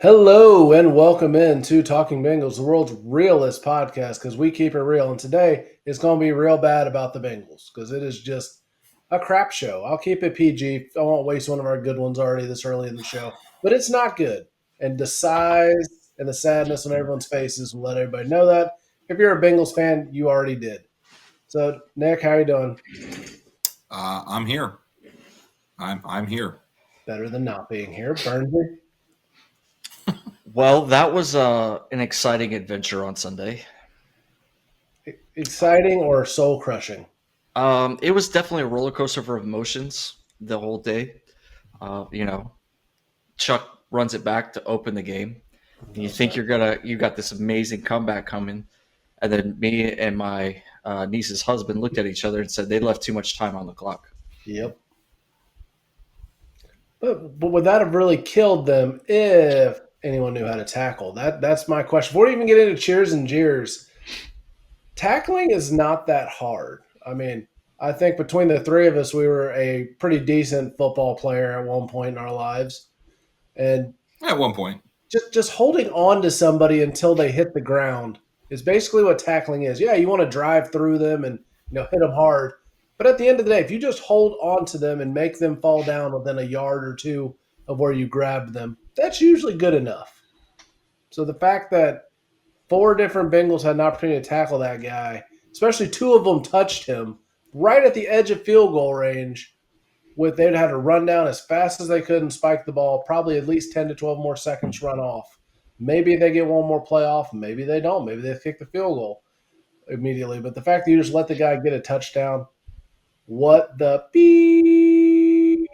Hello and welcome in to Talking Bengals, the world's realest podcast, because we keep it real. And today it's going to be real bad about the Bengals because it is just a crap show. I'll keep it PG. I won't waste one of our good ones already this early in the show, but it's not good. And the size and the sadness on everyone's faces will let everybody know that. If you're a Bengals fan, you already did. So, Nick, how you doing? I'm here. I'm here. Better than not being here. Burnsy? Well, that was an exciting adventure on Sunday. Exciting or soul crushing? It was definitely a roller coaster of emotions the whole day. Uh, you know, Chuck runs it back to open the game. And you think you got this amazing comeback coming, and then me and my niece's husband looked at each other and said they left too much time on the clock. Yep. But would that have really killed them if anyone knew how to tackle? That's my question. Before we even get into cheers and jeers, tackling is not that hard. I mean, I think between the three of us, we were a pretty decent football player at one point in our lives, and At one point. just holding on to somebody until they hit the ground is basically what tackling is. Yeah, you want to drive through them and hit them hard, but at the end of the day, if you just hold on to them and make them fall down within a yard or two of where you grabbed them, that's usually good enough. So the fact that four different Bengals had an opportunity to tackle that guy, especially two of them touched him right at the edge of field goal range, with they'd had to run down as fast as they could and spike the ball, probably at least 10 to 12 more seconds run off. Maybe they get one more play off, maybe they don't. Maybe they kick the field goal immediately. But the fact that you just let the guy get a touchdown, what the beep?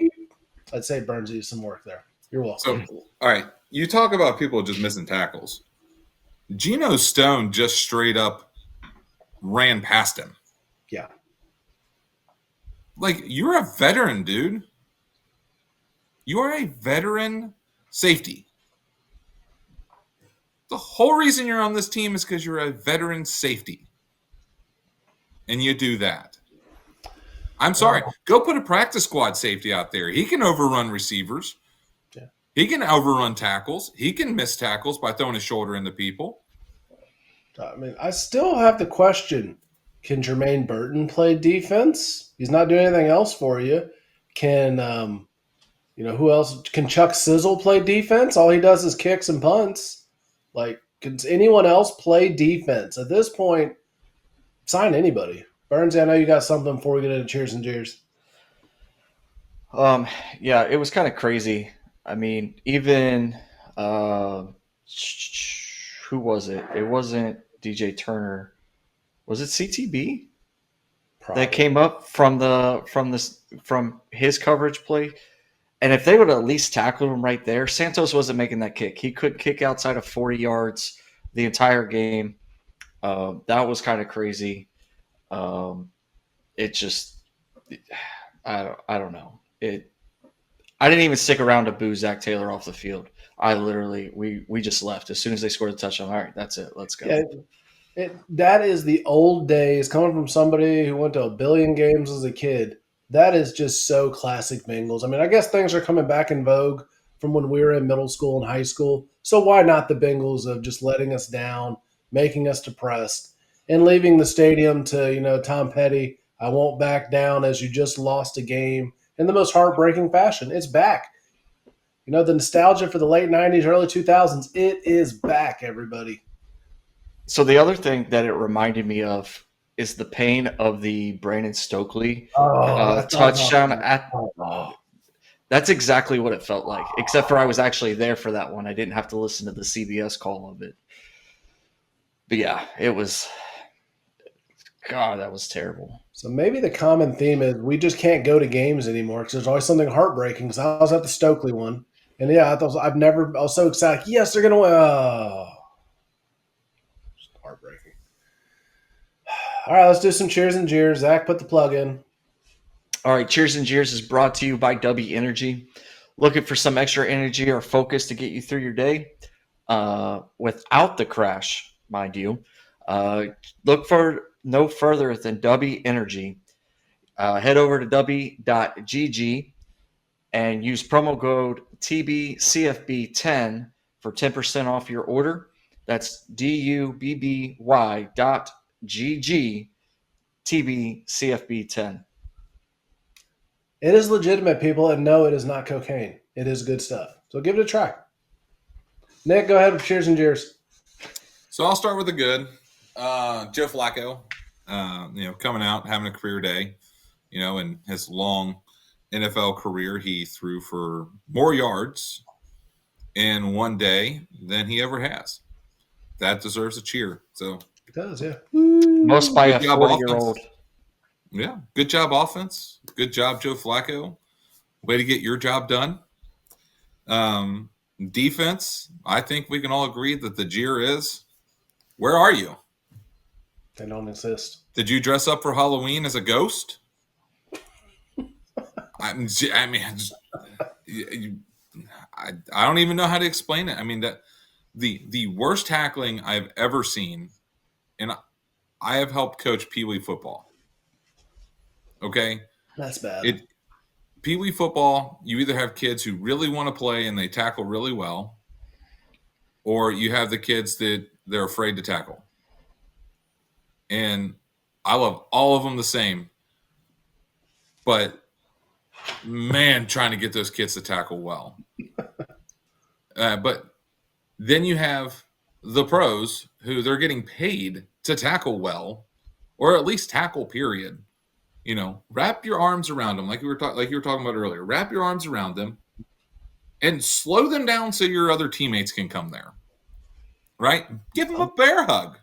I'd say Burns needs some work there. You're welcome. So, all right. You talk about people just missing tackles. Geno Stone just straight up ran past him. Yeah. Like, you're a veteran, dude. You are a veteran safety. The whole reason you're on this team is because you're a veteran safety. And you do that. I'm sorry. Go put a practice squad safety out there. He can overrun receivers. Yeah. He can overrun tackles. He can miss tackles by throwing his shoulder into people. I mean, I still have the question: can Jermaine Burton play defense? He's not doing anything else for you. Can who else? Can Chuck Sizzle play defense? All he does is kicks and punts. Like, can anyone else play defense at this point? Sign anybody. Burns, I know you got something before we get into cheers and jeers. Yeah, it was kind of crazy. I mean, even who was it? It wasn't DJ Turner. Was it CTB Probably. that came up from his coverage play? And if they would at least tackle him right there, Santos wasn't making that kick. He couldn't kick outside of 40 yards the entire game. That was kind of crazy. It just, I don't know. I didn't even stick around to boo Zac Taylor off the field. I literally, we just left as soon as they scored the touchdown. All right, that's it. Let's go. Yeah, that is the old days coming from somebody who went to a billion games as a kid. That is just so classic Bengals. I mean, I guess things are coming back in vogue from when we were in middle school and high school. So why not the Bengals of just letting us down, making us depressed, and leaving the stadium to, Tom Petty, I won't back down as you just lost a game in the most heartbreaking fashion. It's back. The nostalgia for the late 90s, early 2000s, it is back, everybody. So the other thing that it reminded me of is the pain of the Brandon Stokely touchdown at. That's exactly what it felt like, except for I was actually there for that one. I didn't have to listen to the CBS call of it. But yeah, it was. God, that was terrible. So maybe the common theme is we just can't go to games anymore because there's always something heartbreaking. Because I was at the Stokely one, and yeah, I was so excited. Yes, they're gonna win. Oh, heartbreaking. All right, let's do some cheers and jeers. Zach, put the plug in. All right, Cheers and Jeers is brought to you by W Energy. Looking for some extra energy or focus to get you through your day without the crash, mind you. Look for no further than W Energy. Head over to w.gg and use promo code TBCFB10 for 10% off your order. That's DUBBY.GG It is legitimate, people, and no, it is not cocaine. It is good stuff. So give it a try. Nick, go ahead with cheers and jeers. So I'll start with the good. Joe Flacco, coming out, having a career day. In his long NFL career, he threw for more yards in one day than he ever has. That deserves a cheer. So It does, yeah. Most by a good job 40-year-old. offense. Yeah, good job offense. Good job, Joe Flacco. Way to get your job done. Defense, I think we can all agree that the jeer is, where are you? They don't exist. Did you dress up for Halloween as a ghost? I don't even know how to explain it. I mean, that the worst tackling I've ever seen, and I have helped coach Pee Wee football. Okay, That's bad. Pee Wee football, you either have kids who really want to play and they tackle really well, or you have the kids that they're afraid to tackle. And I love all of them the same. But, man, trying to get those kids to tackle well. But then you have the pros who they're getting paid to tackle well, or at least tackle, period. Wrap your arms around them, like you were talking about earlier. Wrap your arms around them and slow them down so your other teammates can come there. Right? Give them a bear hug.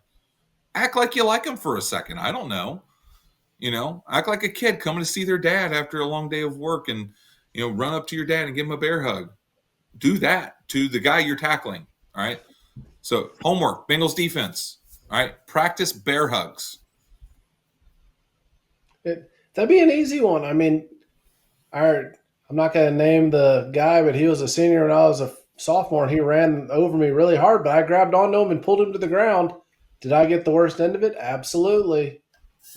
Act like you like them for a second. I don't know. Act like a kid coming to see their dad after a long day of work and, run up to your dad and give him a bear hug. Do that to the guy you're tackling. All right. So homework, Bengals defense. All right. Practice bear hugs. That'd be an easy one. I mean, I'm not going to name the guy, but he was a senior and I was a sophomore, and he ran over me really hard, but I grabbed onto him and pulled him to the ground. Did I get the worst end of it? Absolutely.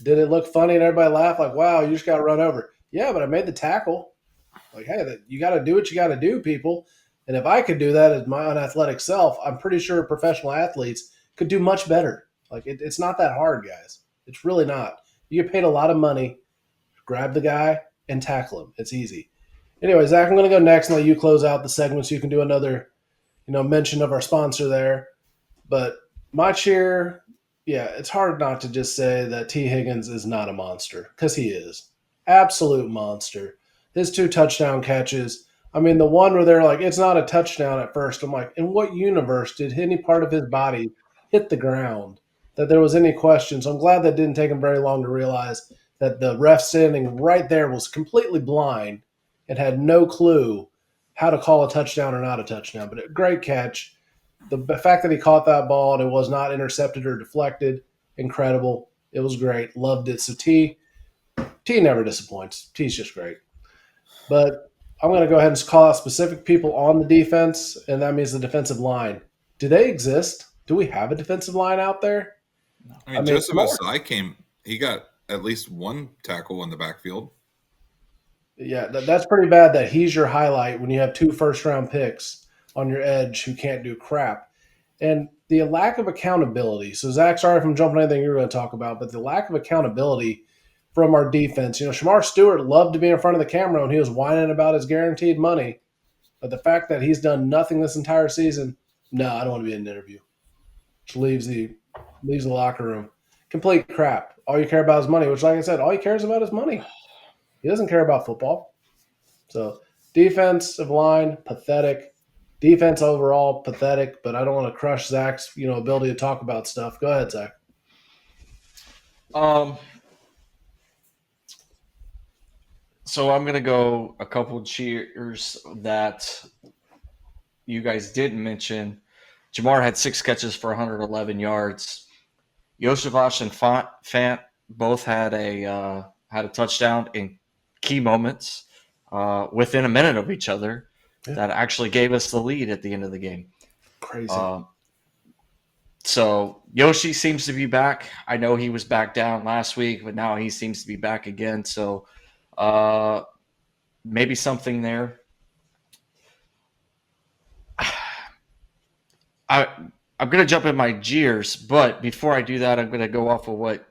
Did it look funny and everybody laughed like, wow, you just got run over? Yeah, but I made the tackle. Like, hey, you got to do what you got to do, people. And if I could do that as my unathletic self, I'm pretty sure professional athletes could do much better. Like, it's not that hard, guys. It's really not. You get paid a lot of money. Grab the guy and tackle him. It's easy. Anyway, Zach, I'm going to go next and let you close out the segment so you can do another, mention of our sponsor there. But my cheer, yeah, it's hard not to just say that T. Higgins is not a monster, because he is. Absolute monster. His 2 touchdown catches. I mean, the one where they're like, it's not a touchdown at first. I'm like, in what universe did any part of his body hit the ground that there was any question? So I'm glad that didn't take him very long to realize that the ref standing right there was completely blind and had no clue how to call a touchdown or not a touchdown. But a great catch. The fact that he caught that ball and it was not intercepted or deflected, incredible. It was great. Loved it. So T never disappoints. T's just great. But I'm going to go ahead and call out specific people on the defense, and that means the defensive line. Do they exist? Do we have a defensive line out there? I mean Joseph Osai he got at least one tackle in the backfield. Yeah, that's pretty bad that he's your highlight when you have 2 first-round picks on your edge who can't do crap. And the lack of accountability. So, Zach, sorry if I'm jumping anything you were going to talk about, but the lack of accountability from our defense. Shamar Stewart loved to be in front of the camera when he was whining about his guaranteed money. But the fact that he's done nothing this entire season, no, I don't want to be in an interview. Just leaves the locker room. Complete crap. All you care about is money, which, like I said, all he cares about is money. He doesn't care about football. So, defensive line, pathetic. Defense overall, pathetic. But I don't want to crush Zach's, ability to talk about stuff. Go ahead, Zach. So I'm going to go a couple cheers that you guys didn't mention. Jamar had 6 catches for 111 yards. Joseph and Fant both had a touchdown in key moments within a minute of each other that actually gave us the lead at the end of the game. Crazy. So Yoshi seems to be back. I know he was back down last week, but now he seems to be back again. So maybe something there. I'm going to jump in my jeers, but before I do that, I'm going to go off of what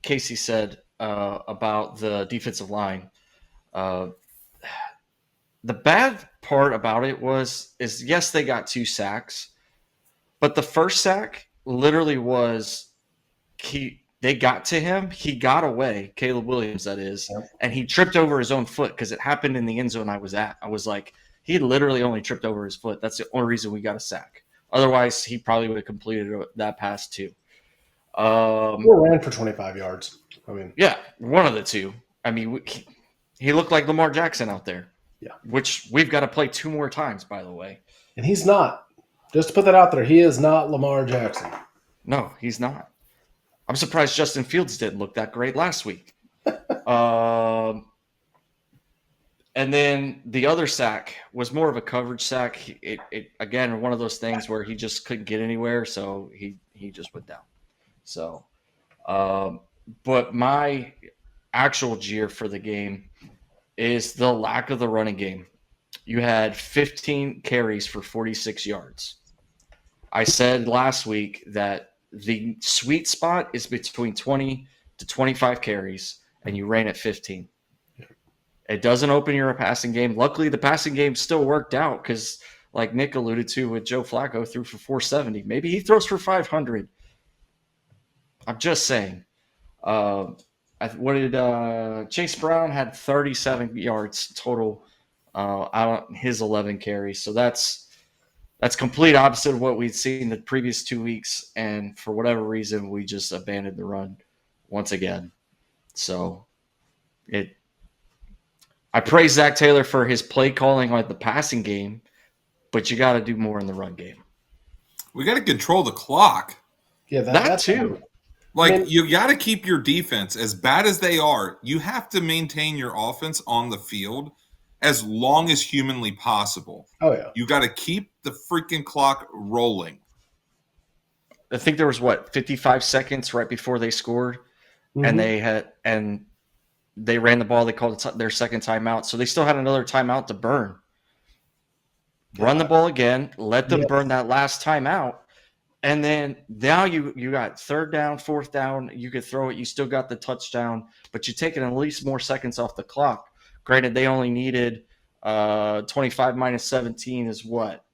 Casey said about the defensive line. Uh, the bad part about it is yes, they got 2 sacks, but the first sack literally was they got to him, he got away, Caleb Williams that is, Yep. and he tripped over his own foot because it happened in the end zone I was at. I was like, he literally only tripped over his foot. That's the only reason we got a sack. Otherwise, he probably would have completed that pass too. He ran for 25 yards. I mean, Yeah, one of the two. I mean, he looked like Lamar Jackson out there. Yeah. Which we've got to play 2 more times, by the way. and he's not. Just to put that out there, he is not Lamar Jackson. No, he's not. I'm surprised Justin Fields didn't look that great last week. And then the other sack was more of a coverage sack. It again, one of those things where he just couldn't get anywhere, so he just went down. So, but my actual jeer for the game is the lack of the running game. You had 15 carries for 46 yards. I said last week that the sweet spot is between 20 to 25 carries, and you ran at 15. It doesn't open your passing game. Luckily, the passing game still worked out because, like Nick alluded to with Joe Flacco, threw for 470. Maybe he throws for 500. I'm just saying. Chase Brown had 37 yards total out on his 11 carries. So that's complete opposite of what we'd seen the previous 2 weeks. And for whatever reason, we just abandoned the run once again. So I praise Zac Taylor for his play calling on the passing game, but you got to do more in the run game. We got to control the clock. Yeah, that's too. Like, you got to keep your defense, as bad as they are, you have to maintain your offense on the field as long as humanly possible. Oh, yeah. You got to keep the freaking clock rolling. I think there was 55 seconds right before they scored, and they ran the ball. They called their second timeout, so they still had another timeout to burn. Run the ball again, let them burn that last timeout, and then now you got 3rd down, 4th down. You could throw it. You still got the touchdown, but you're taking at least more seconds off the clock. Granted, they only needed 25 minus 17 is what?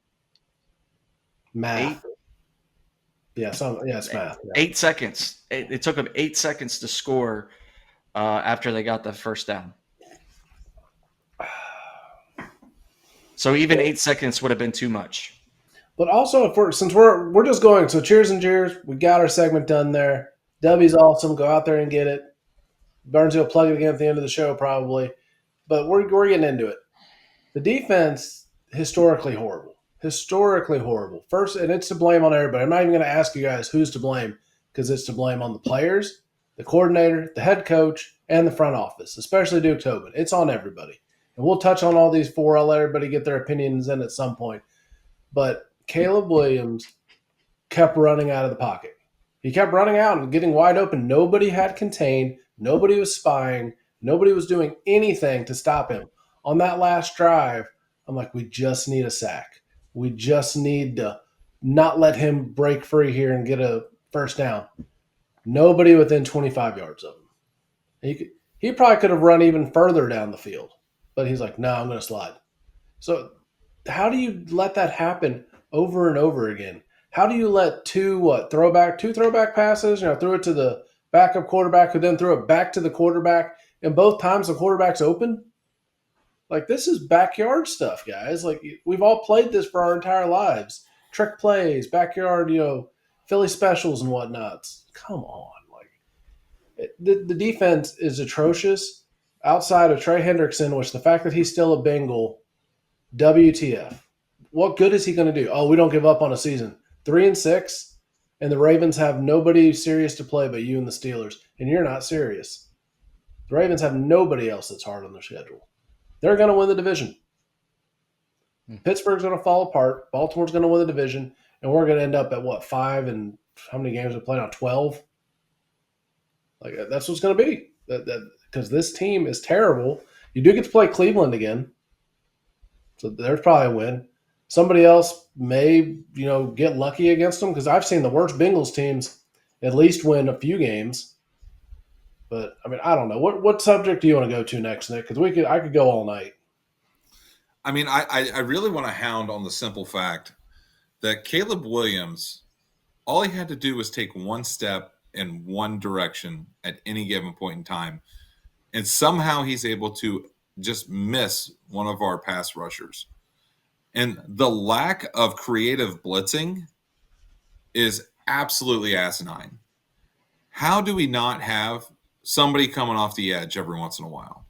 Math. 8? Yeah, it's math. Yeah. 8 seconds. It took them 8 seconds to score after they got the first down. So even 8 seconds would have been too much. But also, since we're just going, so cheers and jeers, we got our segment done there. W's awesome. Go out there and get it. Burns will plug it again at the end of the show probably. But we're getting into it. The defense, historically horrible. Historically horrible. First, and it's to blame on everybody. I'm not even going to ask you guys who's to blame because it's to blame on the players, the coordinator, the head coach, and the front office, especially Duke Tobin. It's on everybody. And we'll touch on all these 4. I'll let everybody get their opinions in at some point. But Caleb Williams kept running out of the pocket. He kept running out and getting wide open. Nobody had contained. Nobody was spying. Nobody was doing anything to stop him. On that last drive, I'm like, we just need a sack. We just need to not let him break free here and get a first down. Nobody within 25 yards of him. He probably could have run even further down the field. But he's like, no, I'm going to slide. So how do you let that happen over and over again? How do you let two throwback passes, threw it to the backup quarterback who then threw it back to the quarterback, and both times the quarterback's open? Like, this is backyard stuff, guys. Like, we've all played this for our entire lives. Trick plays, backyard, Philly specials and whatnots. Come on. Like, the defense is atrocious outside of Trey Hendrickson, which the fact that he's still a Bengal, WTF. What good is he going to do? Oh, we don't give up on a season. 3-6, and the Ravens have nobody serious to play but you and the Steelers, and you're not serious. The Ravens have nobody else that's hard on their schedule. They're going to win the division. Pittsburgh's going to fall apart. Baltimore's going to win the division, and we're going to end up at 5 and how many games we played on? 12. Like, that's what's going to be. Because this team is terrible. You do get to play Cleveland again, so there's probably a win. somebody else may, get lucky against them because I've seen the worst Bengals teams at least win a few games. But I mean, I don't know. What subject do you want to go to next, Nick? Because I could go all night. I mean, I really want to hound on the simple fact that Caleb Williams, all he had to do was take one step in one direction at any given point in time, and somehow he's able to just miss one of our pass rushers. And the lack of creative blitzing is absolutely asinine. How do we not have somebody coming off the edge every once in a while?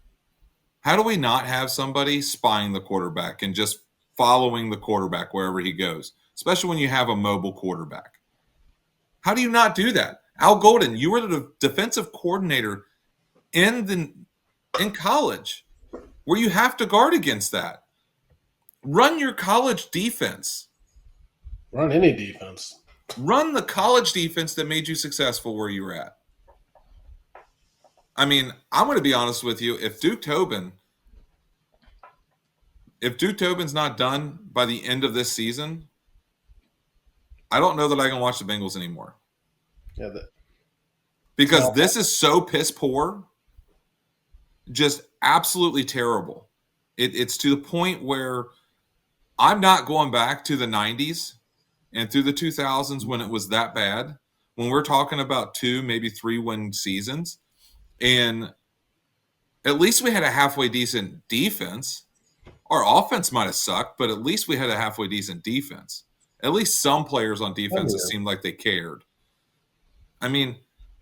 How do we not have somebody spying the quarterback and just following the quarterback wherever he goes, especially when you have a mobile quarterback? How do you not do that? Al Golden, you were the defensive coordinator in college where you have to guard against that. Run your college defense. Run any defense. Run the college defense that made you successful where you were at. I mean, I'm going to be honest with you. If Duke Tobin's not done by the end of this season, I don't know that I can watch the Bengals anymore. Yeah, because this is so piss poor, just absolutely terrible. It's to the point where I'm not going back to the 90s and through the 2000s when it was that bad. When we're talking about 2, maybe 3 win seasons, and at least we had a halfway decent defense. Our offense might have sucked, but at least we had a halfway decent defense. At least some players on defense, it seemed like they cared. I mean,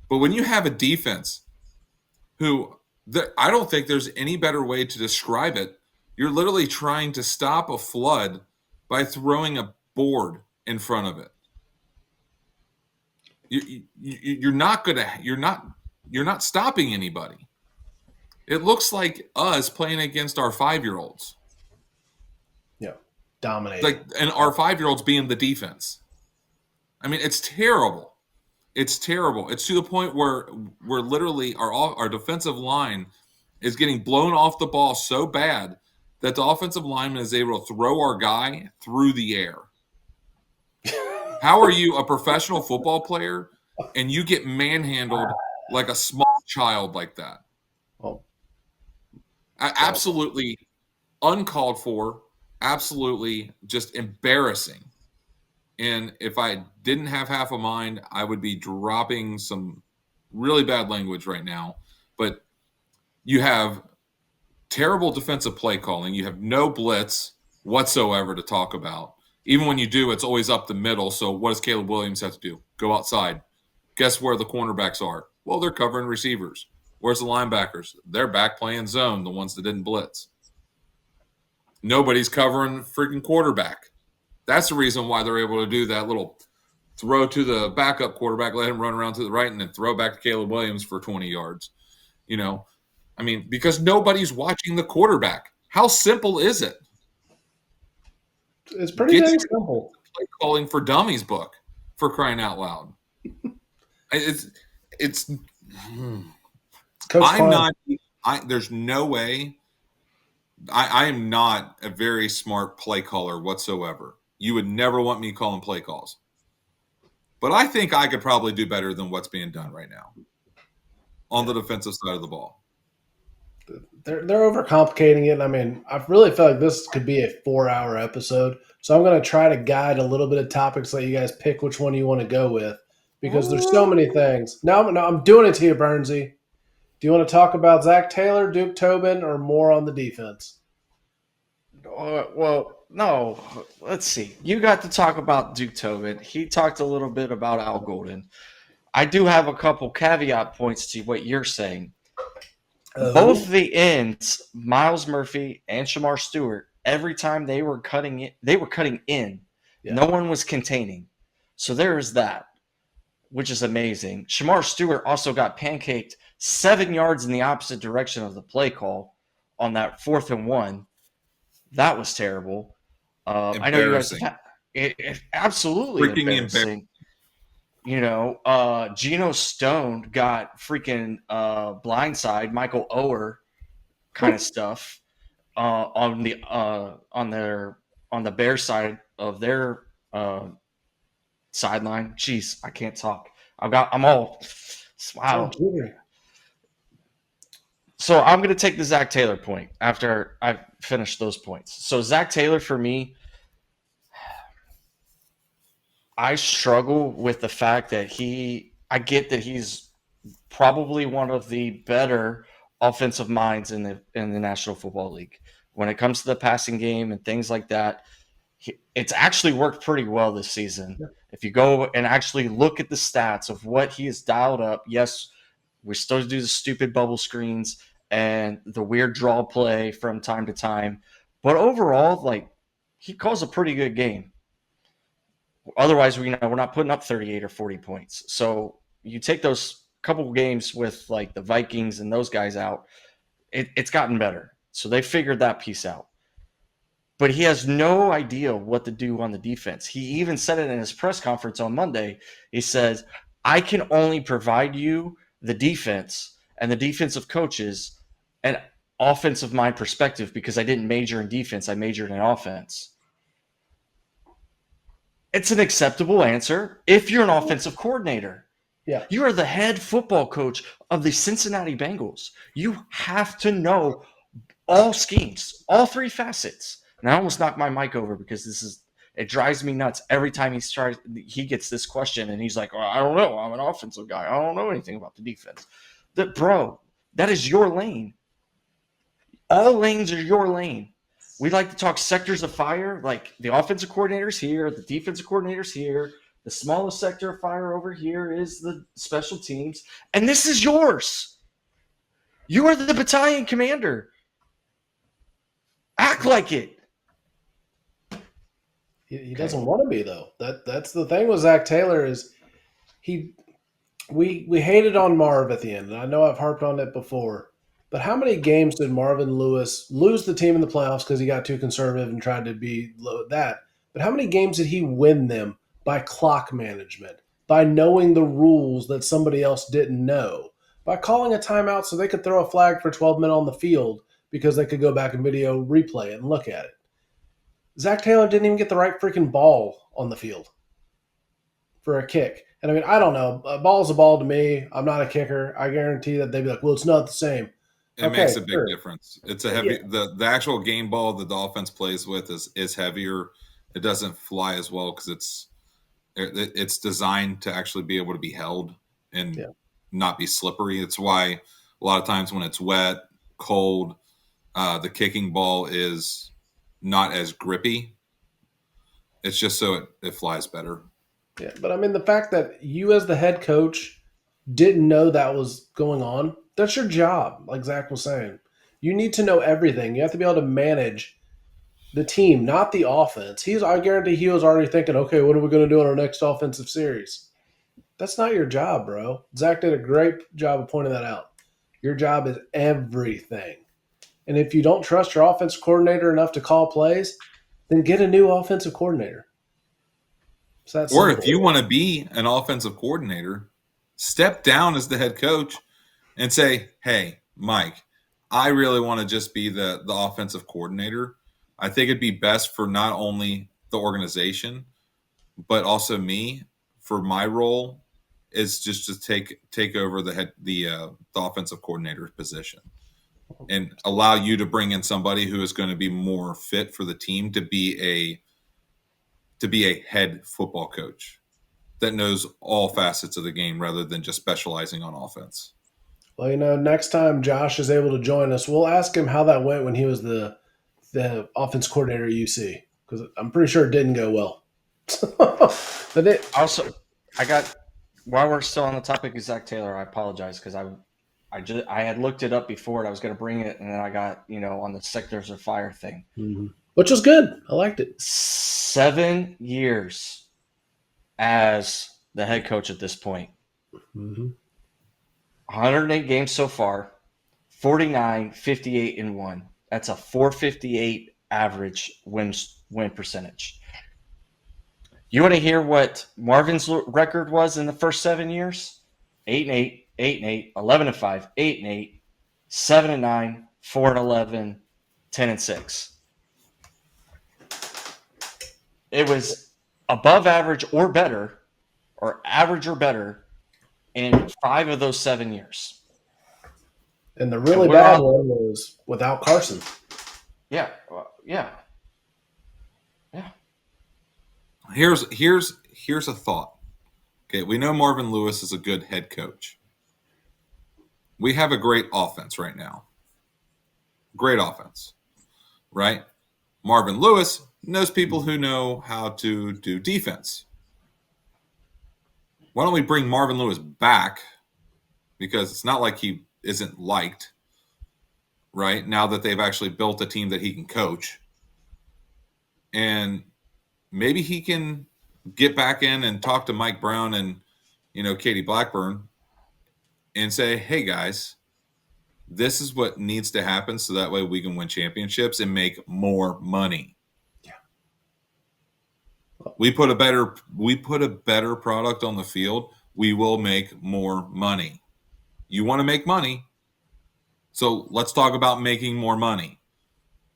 but when you have a defense I don't think there's any better way to describe it. You're literally trying to stop a flood by throwing a board in front of it. You're not stopping anybody. It looks like us playing against our 5-year-olds. Yeah, dominating. And our 5-year-olds being the defense. I mean, it's terrible. It's terrible. It's to the point where we're literally our defensive line is getting blown off the ball so bad that the offensive lineman is able to throw our guy through the air. How are you a professional football player and you get manhandled like a small child like that? Well, absolutely uncalled for, absolutely just embarrassing. And if I didn't have half a mind, I would be dropping some really bad language right now. But you have terrible defensive play calling. You have no blitz whatsoever to talk about. Even when you do, it's always up the middle. So what does Caleb Williams have to do? Go outside. Guess where the cornerbacks are? Well, they're covering receivers. Where's the linebackers? They're back playing zone, the ones that didn't blitz. Nobody's covering freaking quarterback. That's the reason why they're able to do that little throw to the backup quarterback, let him run around to the right, and then throw back to Caleb Williams for 20 yards. I mean, because nobody's watching the quarterback. How simple is it? It's pretty dang simple. Play calling for dummies book, for crying out loud. It's I'm not. There's no way. I am not a very smart play caller whatsoever. You would never want me calling play calls. But I think I could probably do better than what's being done right now on the defensive side of the ball. They're overcomplicating it. I mean, I really feel like this could be a 4-hour episode. So I'm going to try to guide a little bit of topics, let you guys pick which one you want to go with, because there's so many things. No, I'm doing it to you, Bernsey. Do you want to talk about Zac Taylor, Duke Tobin, or more on the defense? Well, no. Let's see. You got to talk about Duke Tobin. He talked a little bit about Al Golden. I do have a couple caveat points to what you're saying. Both the ends, Miles Murphy and Shamar Stewart, every time they were cutting in. Yeah. No one was containing. So there is that, which is amazing. Shamar Stewart also got pancaked 7 yards in the opposite direction of the play call on that 4th and 1. That was terrible. I know you guys. It absolutely freaking embarrassing. Geno Stone got freaking blindside, Michael Oher kind of stuff on their on the Bears side of their sideline. Jeez, I can't talk. I'm all wow. So I'm going to take the Zac Taylor point after I finish those points. So Zac Taylor, for me, I struggle with the fact that I get that he's probably one of the better offensive minds in the National Football League. When it comes to the passing game and things like that, it's actually worked pretty well this season. Yeah. If you go and actually look at the stats of what he has dialed up, yes, we still do the stupid bubble screens and the weird draw play from time to time, but overall, like, he calls a pretty good game. Otherwise, we're not putting up 38 or 40 points. So you take those couple games with like the Vikings and those guys out, it's gotten better. So they figured that piece out. But he has no idea what to do on the defense. He even said it in his press conference on Monday. He says, I can only provide you the defense and the defensive coaches and offensive mind perspective because I didn't major in defense. I majored in offense. It's an acceptable answer if you're an offensive coordinator. Yeah. You are the head football coach of the Cincinnati Bengals. You have to know all schemes, all three facets. And I almost knocked my mic over because it drives me nuts every time he gets this question and he's like, well, I don't know. I'm an offensive guy. I don't know anything about the defense. Bro, that is your lane. All lanes are your lane. We like to talk sectors of fire, like the offensive coordinator's here, the defensive coordinator's here. The smallest sector of fire over here is the special teams. And this is yours. You are the battalion commander. Act like it. He doesn't want to be, though. That's the thing with Zac Taylor is we hated on Marv at the end. And I know I've harped on it before. But how many games did Marvin Lewis lose the team in the playoffs because he got too conservative and tried to be that? But how many games did he win them by clock management, by knowing the rules that somebody else didn't know, by calling a timeout so they could throw a flag for 12 men on the field because they could go back and video replay it and look at it? Zac Taylor didn't even get the right freaking ball on the field for a kick. And I mean, I don't know. A ball's a ball to me. I'm not a kicker. I guarantee that they'd be like, well, it's not the same. It makes a big difference. It's a heavy the actual game ball that the offense plays with is heavier. It doesn't fly as well because it's designed to actually be able to be held and not be slippery. It's why a lot of times when it's wet, cold, the kicking ball is not as grippy. It's just so it flies better. Yeah, but I mean, the fact that you as the head coach didn't know that was going on, that's your job, like Zach was saying. You need to know everything. You have to be able to manage the team, not the offense. I guarantee he was already thinking, okay, what are we going to do on our next offensive series? That's not your job, bro. Zach did a great job of pointing that out. Your job is everything. And if you don't trust your offensive coordinator enough to call plays, then get a new offensive coordinator. Or if you want to be an offensive coordinator, step down as the head coach and say, hey, Mike, I really want to just be the offensive coordinator. I think it'd be best for not only the organization, but also me for my role is just to take over the offensive coordinator position and allow you to bring in somebody who is going to be more fit for the team to be a head football coach that knows all facets of the game rather than just specializing on offense. Well, next time Josh is able to join us, we'll ask him how that went when he was the offense coordinator at UC, because I'm pretty sure it didn't go well. But while we're still on the topic of Zac Taylor, I apologize because I had looked it up before and I was going to bring it, and then I got on the sectors of fire thing, which was good. I liked it. 7 years as the head coach at this point. 108 games so far, 49, 58, and 1. That's a 458 average win percentage. You want to hear what Marvin's record was in the first 7 years? 8-8, 8-8, 11-5, 8-8, 7-9, 4-11, 10-6. It was above average or better, or average or better, in 5 of those 7 years. And the And really we're bad on. one was without Carson. Yeah, yeah, yeah. Here's a thought. Okay, we know Marvin Lewis is a good head coach. We have a great offense right now. Great offense, right? Marvin Lewis knows people who know how to do defense. Why don't we bring Marvin Lewis back? Because it's not like he isn't liked, right? Now that they've actually built a team that he can coach. And maybe he can get back in and talk to Mike Brown and, Katie Blackburn and say, hey, guys, this is what needs to happen so that way we can win championships and make more money. Yeah. We put a better product on the field, we will make more money. You want to make money, so let's talk about making more money.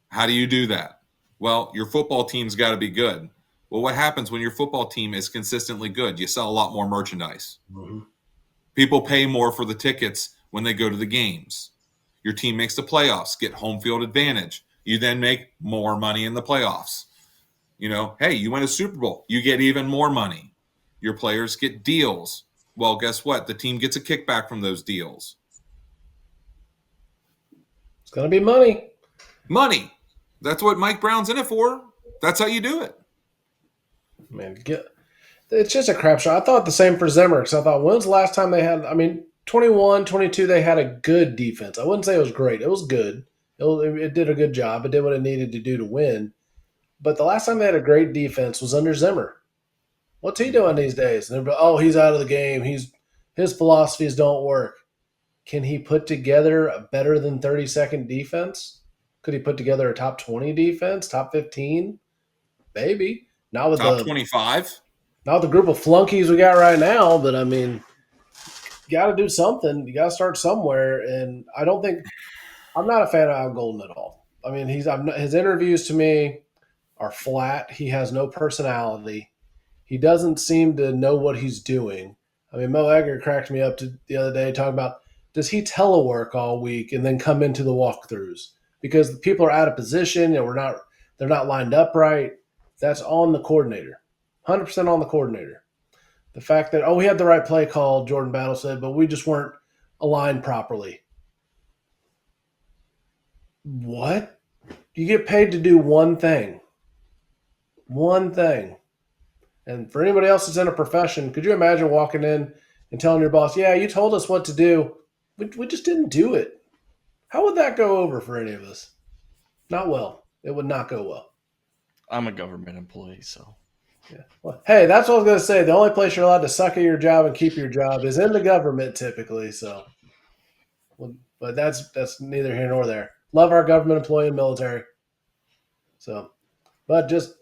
How do you do that? Well, your football team's got to be good. Well, what happens when your football team is consistently good? You sell a lot more merchandise. Mm-hmm. People pay more for the tickets when they go to the games. Your team makes the playoffs, get home field advantage. You then make more money in the playoffs. Hey, you win a Super Bowl, you get even more money. Your players get deals. Well, guess what? The team gets a kickback from those deals. It's going to be money. Money. That's what Mike Brown's in it for. That's how you do it. Man, it's just a crap shot. I thought the same for Zimmer because I thought, when's the last time they had, 21, 22, they had a good defense. I wouldn't say it was great. It was good. It did a good job. It did what it needed to do to win. But the last time they had a great defense was under Zimmer. What's he doing these days? And he's out of the game. His philosophies don't work. Can he put together a better than 30-second defense? Could he put together a top 20 defense, top 15? Maybe. Not with top 25. Not with the group of flunkies we got right now, but you got to do something. You got to start somewhere. And I'm not a fan of Al Golden at all. His interviews to me are flat. He has no personality. He doesn't seem to know what he's doing. Mo Egger cracked me up the other day talking about, does he telework all week and then come into the walkthroughs? Because the people are out of position and they're not lined up right. That's on the coordinator. 100% on the coordinator. The fact that, we had the right play call, Jordan Battle said, but we just weren't aligned properly. What? You get paid to do one thing. One thing. And for anybody else that's in a profession, could you imagine walking in and telling your boss, yeah, you told us what to do. We just didn't do it. How would that go over for any of us? Not well. It would not go well. I'm a government employee, so. Yeah. Well, hey, that's what I was going to say. The only place you're allowed to suck at your job and keep your job is in the government, typically. So, but that's neither here nor there. Love our government employee and military. So, but just,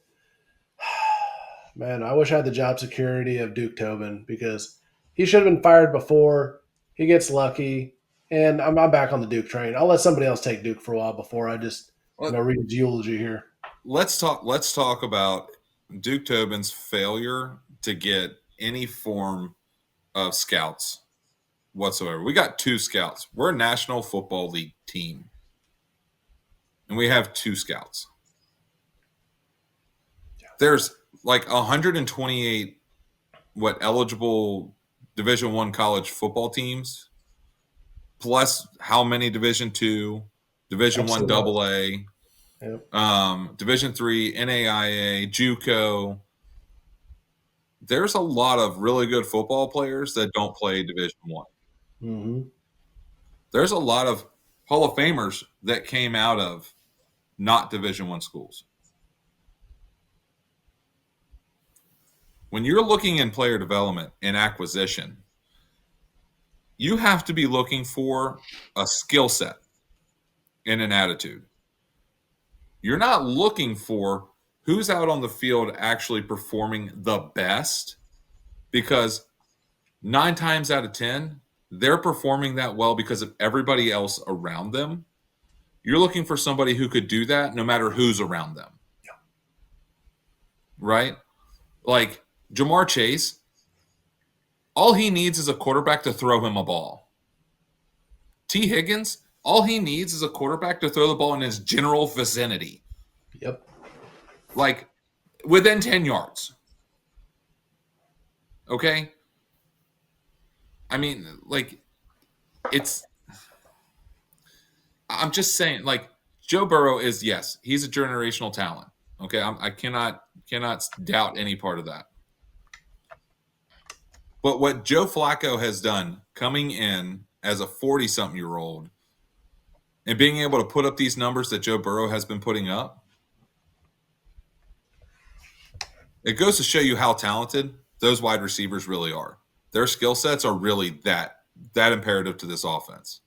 man, I wish I had the job security of Duke Tobin because he should have been fired before. He gets lucky, and I'm back on the Duke train. I'll let somebody else take Duke for a while before I just read his eulogy here. Let's talk about Duke Tobin's failure to get any form of scouts whatsoever. We got 2 scouts. We're a National Football League team, and we have 2 scouts. There's like 128 eligible Division I college football teams, plus how many Division II, Division I AA, Yep. Division III, NAIA, JUCO. There's a lot of really good football players that don't play Division I. Mm-hmm. There's a lot of Hall of Famers that came out of not Division I schools. When you're looking in player development and acquisition, you have to be looking for a skill set and an attitude. You're not looking for who's out on the field actually performing the best, because 9 times out of 10, they're performing that well because of everybody else around them. You're looking for somebody who could do that no matter who's around them. right? Like Jamar Chase, all he needs is a quarterback to throw him a ball. T. Higgins, all he needs is a quarterback to throw the ball in his general vicinity. Yep. Like within 10 yards. Okay? I mean, like, I'm just saying, like, Joe Burrow is, yes, he's a generational talent. Okay? I cannot doubt any part of that. But what Joe Flacco has done coming in as a 40-something-year-old and being able to put up these numbers that Joe Burrow has been putting up, it goes to show you how talented those wide receivers really are. Their skill sets are really that imperative to this offense.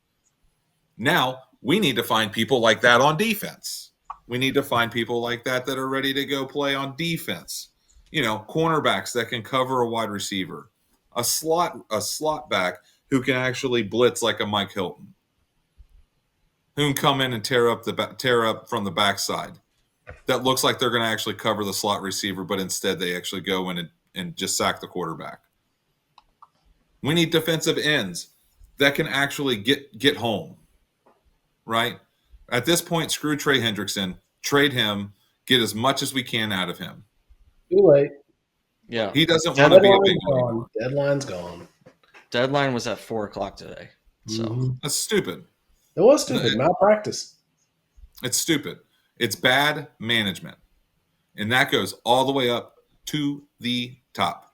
Now, we need to find people like that on defense. We need to find people like that are ready to go play on defense. Cornerbacks that can cover a wide receiver. A slot back who can actually blitz like a Mike Hilton, who can come in and tear up from the backside. That looks like they're going to actually cover the slot receiver, but instead they actually go in and just sack the quarterback. We need defensive ends that can actually get home, right? At this point, screw Trey Hendrickson, trade him, get as much as we can out of him. Too late. Yeah. He doesn't want to be a big gone. Deadline's gone. Deadline was at 4:00 today. So That's stupid. It was stupid. Malpractice. It's stupid. It's bad management. And that goes all the way up to the top.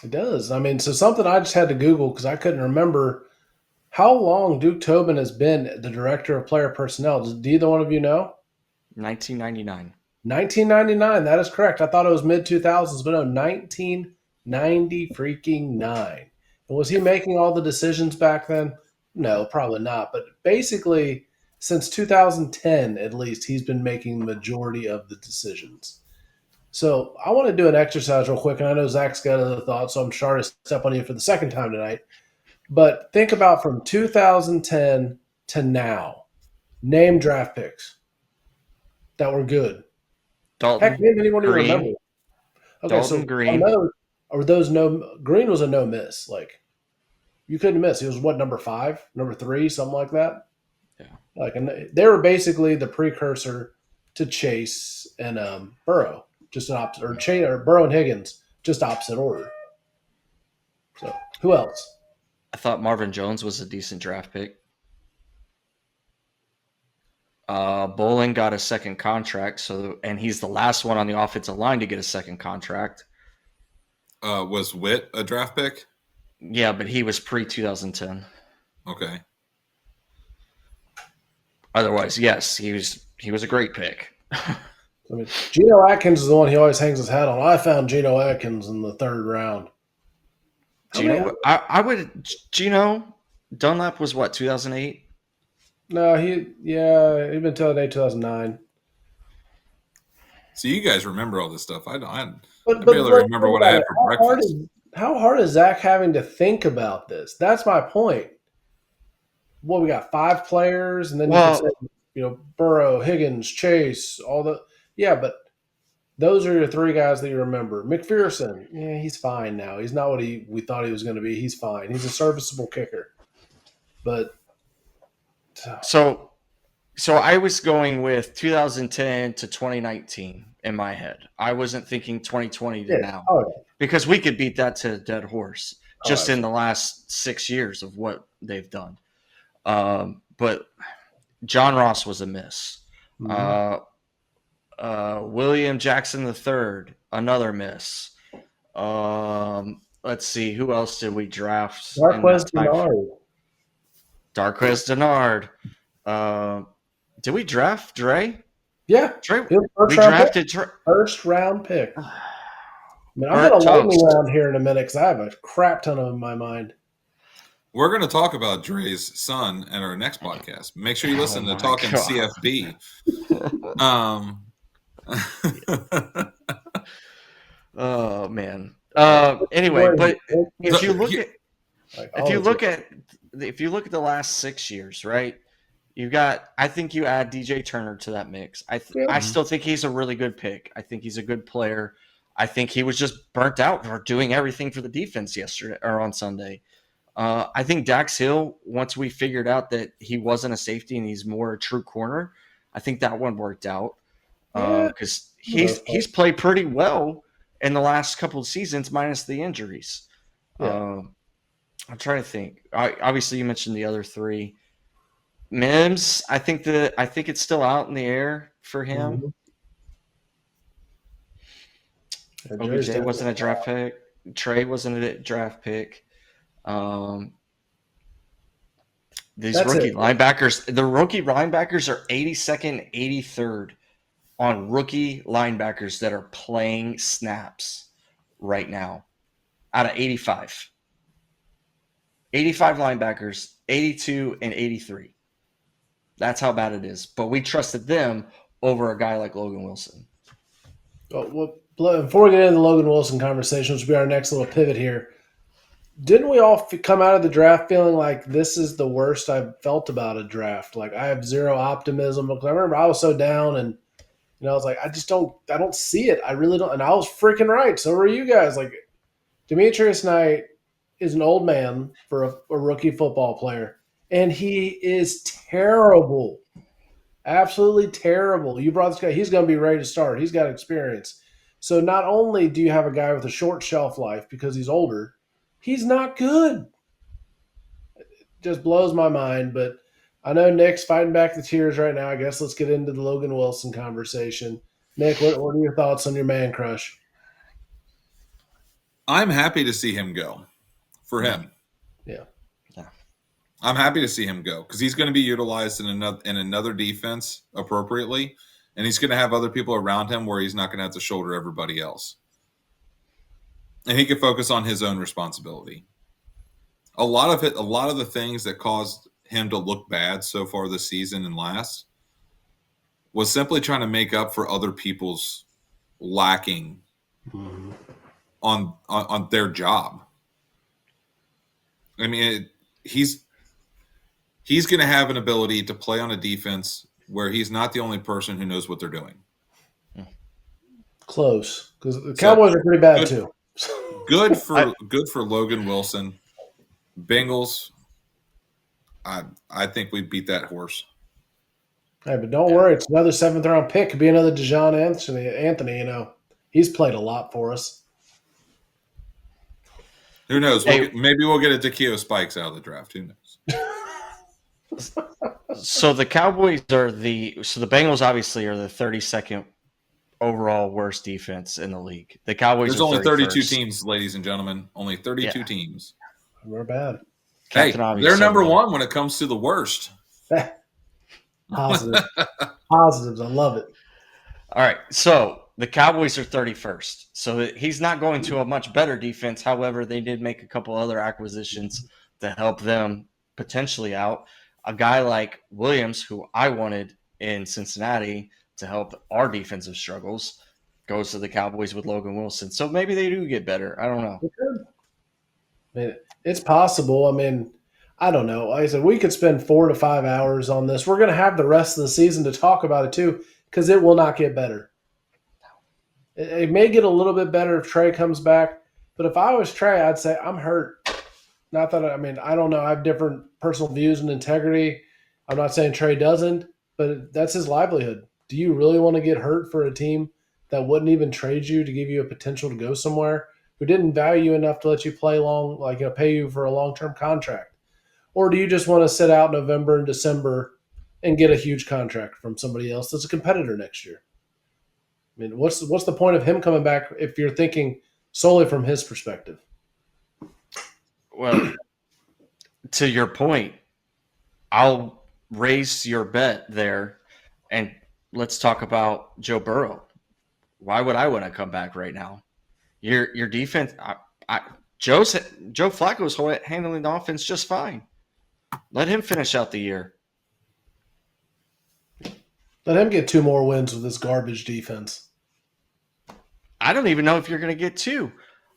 It does. I mean, so something I just had to Google because I couldn't remember how long Duke Tobin has been the director of player personnel. Do either one of you know? 1999. 1999. That is correct. I thought it was mid-2000s, but no, 1990 freaking 9. And was he making all the decisions back then? No, probably not. But basically, since 2010, at least, he's been making the majority of the decisions. So I want to do an exercise real quick, and I know Zach's got other thoughts, so I'm sorry to step on you for the second time tonight. But think about from 2010 to now, name draft picks that were good. Dalton, Heck, name anyone you Green. remember. Okay, Dalton, so Green. Green was a no miss. Like, you couldn't miss. He was what, number 5, number 3, something like that. Yeah. Like, and they were basically the precursor to Chase and Burrow, just an opposite, or Chase or Burrow and Higgins, just opposite order. So, who else? I thought Marvin Jones was a decent draft pick. Bolin got a second contract, and he's the last one on the offensive line to get a second contract. Was Witt a draft pick? Yeah, but he was pre-2010. Okay. Otherwise, yes, he was a great pick. I mean, Geno Atkins is the one he always hangs his hat on. I found Geno Atkins in the 3rd round. Geno Dunlap was what, 2008? No, he'd been 2009. So you guys remember all this stuff. I But barely remember what I had for breakfast. How hard is Zach having to think about this? That's my point. Well, we got 5 players, and then you can say, Burrow, Higgins, Chase, but those are your 3 guys that you remember. McPherson, he's fine now. He's not what we thought he was going to be. He's fine. He's a serviceable kicker. But so I was going with 2010 to 2019 in my head. I wasn't thinking 2020 to now because we could beat that to a dead horse just in the last 6 years of what they've done. But John Ross was a miss. Mm-hmm. William Jackson III, another miss. Let's see, who else did we draft? Darqueze Dennard. Did we draft Dre? Yeah, Dre. We drafted Dre. First round pick. I mean, I'm going to lightning round here in a minute because I have a crap ton of them in my mind. We're going to talk about Dre's son in our next podcast. Make sure you listen to Talkin CFB. Oh man. Anyway, but if you look at the last 6 years, right? I think you add DJ Turner to that mix. I Yeah. still think he's a really good pick. I think he's a good player. I think he was just burnt out for doing everything for the defense yesterday or on Sunday. I think Dax Hill, once we figured out that he wasn't a safety and he's more a true corner, I think that one worked out Yeah. because For the most part. he's played pretty well in the last couple of seasons, minus the injuries. Yeah. I'm trying to think. Obviously, you mentioned the other three. Mims, I think it's still out in the air for him. Mhm. Yeah, Jerry's OBJ definitely wasn't a draft pick. Trey wasn't a draft pick. Um, these That's rookie it. linebackers, the rookie linebackers are 82nd, 83rd on rookie linebackers that are playing snaps right now out of 85. 85 linebackers, 82 and 83. That's how bad it is. But we trusted them over a guy like Logan Wilson. Before we get into the Logan Wilson conversation, which will be our next little pivot here, didn't we all come out of the draft feeling like this is the worst I've felt about a draft? Like I have zero optimism because I remember I was so down and I was like, I don't see it. I really don't. And I was freaking right. So were you guys. Like Demetrius Knight is an old man for a rookie football player, and he is terrible. Absolutely terrible. You brought this guy, he's going to be ready to start. He's got experience. So not only do you have a guy with a short shelf life because he's older, he's not good. Just blows my mind. But I know Nick's fighting back the tears right now. I guess let's get into the Logan Wilson conversation. Nick, what are your thoughts on your man crush? I'm happy to see him go for him. Yeah. I'm happy to see him go because he's going to be utilized in another defense appropriately, and he's going to have other people around him where he's not going to have to shoulder everybody else, and he can focus on his own responsibility. A lot of the things that caused him to look bad so far this season and last was simply trying to make up for other people's lacking on their job. I mean, he's going to have an ability to play on a defense where he's not the only person who knows what they're doing. Close, because the Cowboys are pretty bad good, too. good for Logan Wilson. Bengals, I think we beat that horse. Hey, but don't worry, it's another 7th-round pick. Could be another Dijon Anthony. He's played a lot for us. Who knows? Maybe we'll get a Takeo Spikes out of the draft. Who knows? So the Bengals obviously are the 32nd overall worst defense in the league. The Cowboys There's are only 32 31st. teams, ladies and gentlemen. Only 32 teams. We're bad. Hey, they're number one when it comes to the worst. Positive. Positives. I love it. All right. So the Cowboys are 31st. So he's not going to a much better defense. However, they did make a couple other acquisitions to help them potentially out. A guy like Williams, who I wanted in Cincinnati to help our defensive struggles, goes to the Cowboys with Logan Wilson. So maybe they do get better. I don't know. I mean, it's possible. I mean, I don't know. Like I said, we could spend 4 to 5 hours on this. We're going to have the rest of the season to talk about it too, because it will not get better. It may get a little bit better if Trey comes back, but if I was Trey, I'd say I'm hurt. Not that I don't know. I have different personal views and integrity. I'm not saying Trey doesn't, but that's his livelihood. Do you really want to get hurt for a team that wouldn't even trade you to give you a potential to go somewhere, who didn't value you enough to let you play long, pay you for a long-term contract? Or do you just want to sit out November and December and get a huge contract from somebody else that's a competitor next year? I mean, what's the point of him coming back if you're thinking solely from his perspective? Well, to your point, I'll raise your bet there, and let's talk about Joe Burrow. Why would I want to come back right now? Your defense, Joe Flacco's handling the offense just fine. Let him finish out the year. Let him get 2 more wins with this garbage defense. I don't even know if you're going to get 2.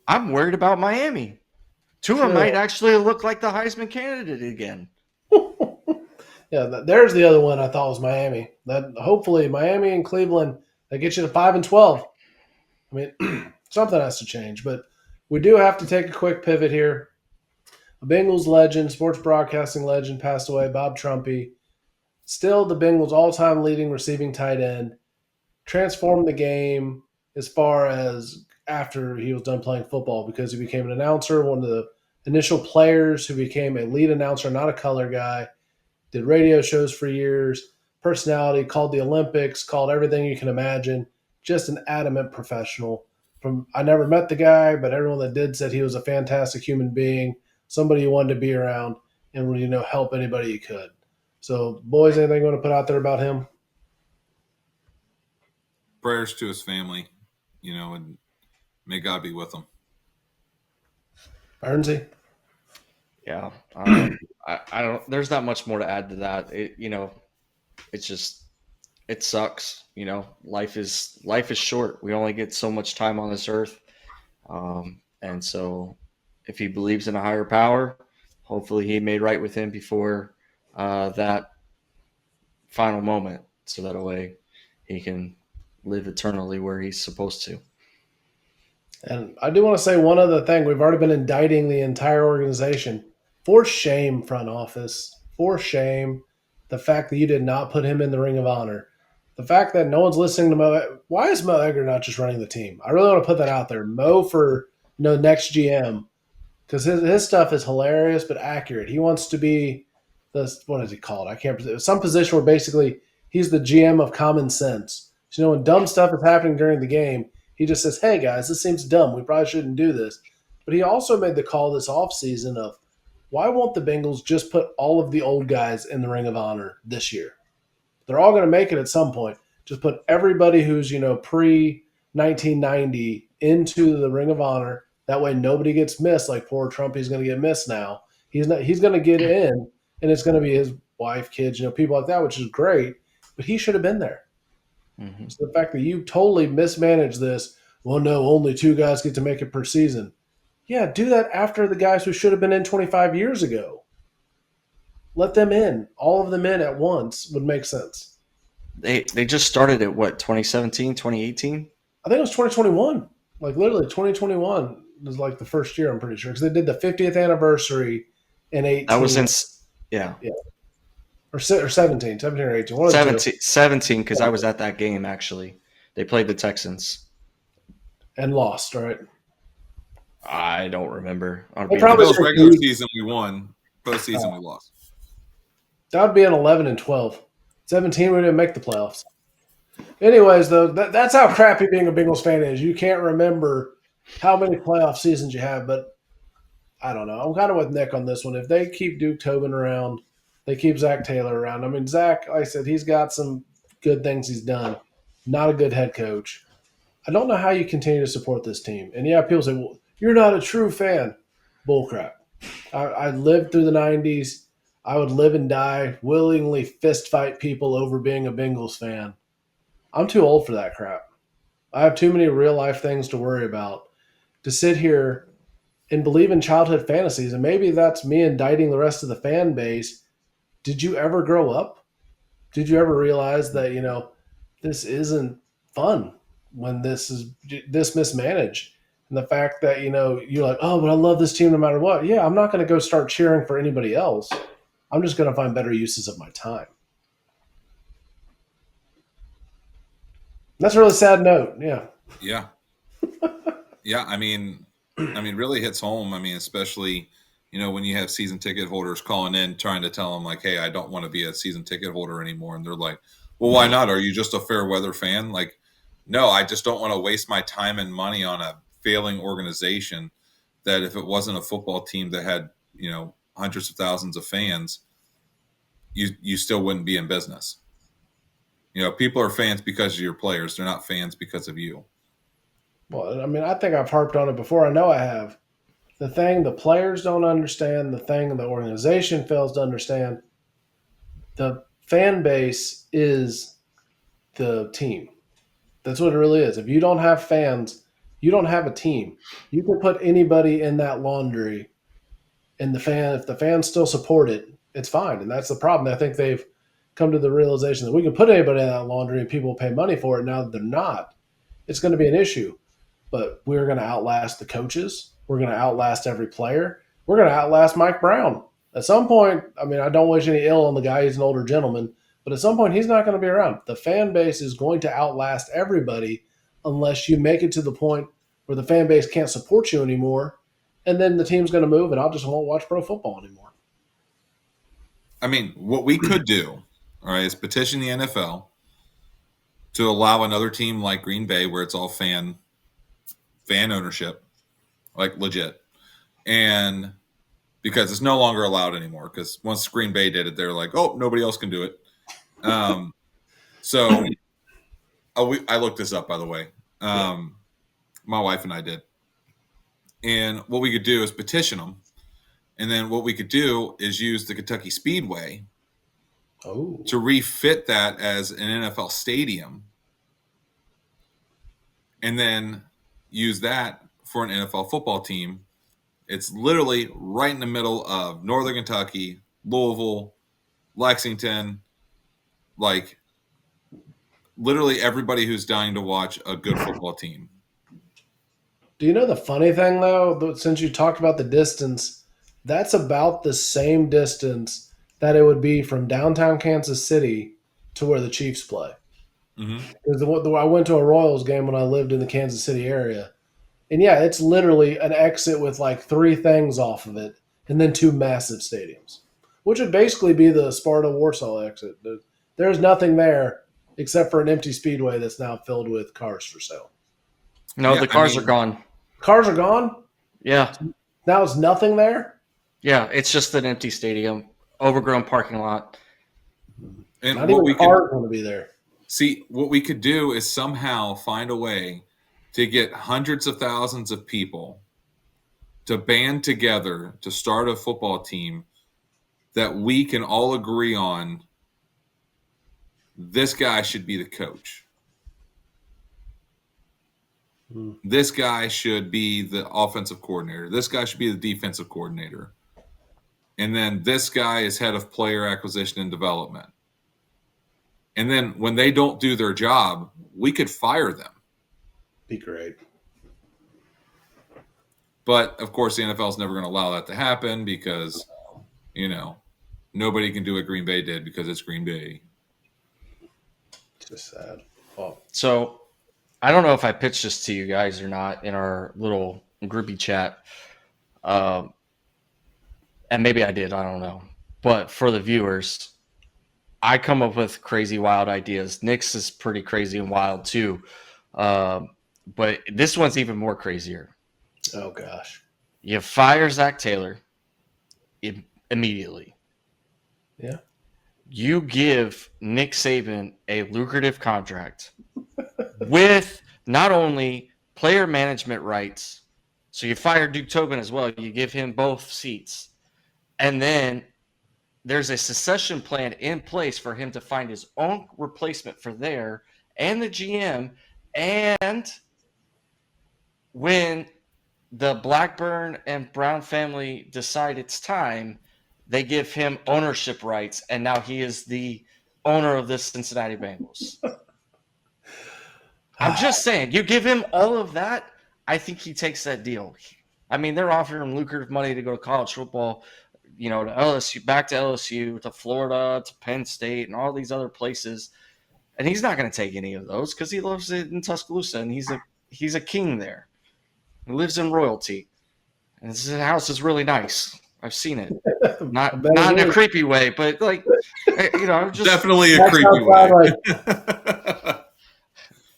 I'm worried about Miami. Tua Sure. might actually look like the Heisman candidate again. Yeah, there's the other one I thought was Miami. That hopefully Miami and Cleveland that get you to 5-12. I mean, something has to change, but we do have to take a quick pivot here. A Bengals legend, sports broadcasting legend, passed away. Bob Trumpy, still the Bengals' all-time leading receiving tight end. Transformed the game as far as after he was done playing football because he became an announcer, one of the initial players who became a lead announcer, not a color guy. Did radio shows for years, personality, called the Olympics, called everything you can imagine. Just an adamant professional. From I never met the guy, but everyone that did said he was a fantastic human being, somebody you wanted to be around, and would help anybody you could. So, boys, anything you want to put out there about him? Prayers to his family, and may God be with him. Bernsey? Yeah. I don't. There's not much more to add to that. It's just it sucks. Life is short. We only get so much time on this earth, and so if he believes in a higher power, hopefully he made right with him before that final moment, so that way he can live eternally where he's supposed to. And I do want to say one other thing. We've already been indicting the entire organization. For shame, front office. For shame. The fact that you did not put him in the Ring of Honor. The fact that no one's listening to Mo. Why is Mo Egger not just running the team? I really want to put that out there. Mo for next GM. Because his stuff is hilarious but accurate. He wants to be what is he called? I can't. Some position where basically he's the GM of common sense. So when dumb stuff is happening during the game, he just says, hey, guys, this seems dumb. We probably shouldn't do this. But he also made the call this offseason of why won't the Bengals just put all of the old guys in the Ring of Honor this year? They're all going to make it at some point. Just put everybody who's, pre-1990 into the Ring of Honor. That way nobody gets missed like poor Trumpy's going to get missed now. He's going to get in, and it's going to be his wife, kids, people like that, which is great. But he should have been there. Mm-hmm. So the fact that you totally mismanaged this, well, no, only 2 guys get to make it per season. Yeah, do that after the guys who should have been in 25 years ago. Let them in. All of them in at once would make sense. They just started at what, 2017, 2018? I think it was 2021. Like literally 2021 was like the first year, I'm pretty sure. Because they did the 50th anniversary in 18. That was yeah. Or 17 or 18. 17, because I was at that game, actually. They played the Texans. And lost, right? I don't remember. Regular season we won. Postseason we lost. That would be an 11-12. 17, we didn't make the playoffs. Anyways, though, that's how crappy being a Bengals fan is. You can't remember how many playoff seasons you have, but I don't know. I'm kind of with Nick on this one. If they keep Duke Tobin around, they keep Zac Taylor around. I mean, Zac, like I said, he's got some good things he's done. Not a good head coach. I don't know how you continue to support this team. And yeah, people say, well, you're not a true fan. Bullcrap. I lived through the 90s. I would live and die, willingly fist fight people over being a Bengals fan. I'm too old for that crap. I have too many real life things to worry about to sit here and believe in childhood fantasies. And maybe that's me indicting the rest of the fan base. Did you ever grow up? Did you ever realize that, this isn't fun when this is this mismanaged? And the fact that, you're like, oh, but I love this team no matter what. Yeah, I'm not going to go start cheering for anybody else. I'm just going to find better uses of my time. That's a really sad note. Yeah. Yeah. Yeah. I mean, really hits home. I mean, especially, when you have season ticket holders calling in, trying to tell them like, hey, I don't want to be a season ticket holder anymore. And they're like, well, why not? Are you just a fair weather fan? Like, no, I just don't want to waste my time and money on a failing organization that if it wasn't a football team that had, hundreds of thousands of fans, you still wouldn't be in business. People are fans because of your players. They're not fans because of you. Well, I mean, I think I've harped on it before. I know I have. The thing the players don't understand, the thing the organization fails to understand, the fan base is the team. That's what it really is. If you don't have fans, you don't have a team. You can put anybody in that laundry, and if the fans still support it, it's fine. And that's the problem. I think they've come to the realization that we can put anybody in that laundry and people will pay money for it. Now that they're not, it's going to be an issue. But we're going to outlast the coaches. We're going to outlast every player. We're going to outlast Mike Brown. At some point, I mean, I don't wish any ill on the guy. He's an older gentleman. But at some point, he's not going to be around. The fan base is going to outlast everybody unless you make it to the point where the fan base can't support you anymore. And then the team's going to move, and I just won't watch pro football anymore. I mean, what we could do, all right, is petition the NFL to allow another team like Green Bay, where it's all fan ownership, like legit, and because it's no longer allowed anymore. Because once Green Bay did it, they're like, oh, nobody else can do it. So I looked this up, by the way. My wife and I did. And what we could do is petition them. And then what we could do is use the Kentucky Speedway to refit that as an NFL stadium. And then use that for an NFL football team. It's literally right in the middle of Northern Kentucky, Louisville, Lexington, like literally everybody who's dying to watch a good football team. Do you know the funny thing, though? Since you talked about the distance, that's about the same distance that it would be from downtown Kansas City to where the Chiefs play. Because I went to a Royals game when I lived in the Kansas City area. And, yeah, it's literally an exit with like 3 things off of it and then 2 massive stadiums, which would basically be the Sparta-Warsaw exit. There's nothing there except for an empty speedway that's now filled with cars for sale. No, yeah, the cars are gone. Cars are gone? Yeah. Now it's nothing there? Yeah, it's just an empty stadium, overgrown parking lot. And not even cars going to be there. See, what we could do is somehow find a way to get hundreds of thousands of people to band together to start a football team that we can all agree on. This guy should be the coach. This guy should be the offensive coordinator. This guy should be the defensive coordinator. And then this guy is head of player acquisition and development. And then when they don't do their job, we could fire them. Be great. But, of course, the NFL is never going to allow that to happen because, nobody can do what Green Bay did because it's Green Bay. It's just sad. Oh. So, I don't know if I pitched this to you guys or not in our little groupie chat. And maybe I did. I don't know. But for the viewers, I come up with crazy, wild ideas. Nick's is pretty crazy and wild, too. But this one's even more crazier. Oh, gosh. You fire Zac Taylor immediately. Yeah. You give Nick Saban a lucrative contract with not only player management rights, so you fire Duke Tobin as well. You give him both seats. And then there's a succession plan in place for him to find his own replacement for there and the GM. And when the Blackburn and Brown family decide it's time, they give him ownership rights, and now he is the owner of the Cincinnati Bengals. I'm just saying, you give him all of that, I think he takes that deal. I mean, they're offering him lucrative money to go to college football, to LSU, back to LSU, to Florida, to Penn State, and all these other places. And he's not going to take any of those because he lives in Tuscaloosa, and he's a king there. He lives in royalty. And his house is really nice. I've seen it. Not in a creepy way, but just definitely a creepy way.